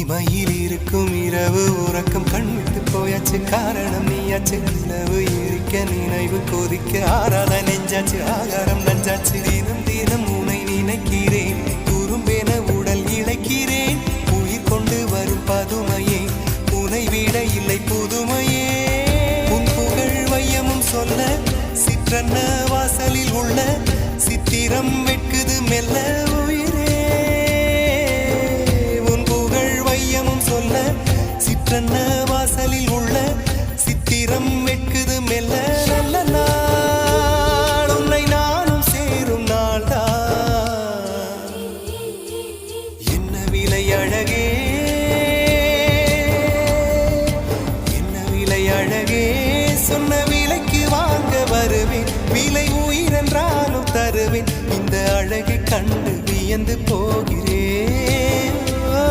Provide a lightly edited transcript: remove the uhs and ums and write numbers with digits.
இமையில் இருக்கும் இரவு உறக்கம் கண்விட்டு போயாச்சு காரணம் நீயாச்சு நிலவு இருக்க நினைவு கொதிக்க ஆறாத நெஞ்சாச்சு ஆகாரம் நஞ்சாச்சு தினம் தினம் உனை நினைக்கிறேன் குறும்பென உடல் இழைக்கிறேன் உயிர் கொண்டு வரும் பதுமையே உனை விட இல்லை புதுமையே உன் புகழ் வையமும் சொல்ல சிற்றன்ன வாசலில் உள்ள சித்திரம் வெட்குது மெல்ல சிற்றன்ன வாசலில் உள்ள சித்திரம் வெட்குது மெல்ல நல்ல நாள் உன்னை நானும் சேரும் நாள்தான் என்ன விலை அழகே என்ன விலை அழகே சொன்ன விலைக்கு வாங்க வருவேன் விலை உயிரென்றாலும் தருவேன் இந்த அழகை கண்டு வியந்து போகிறேன்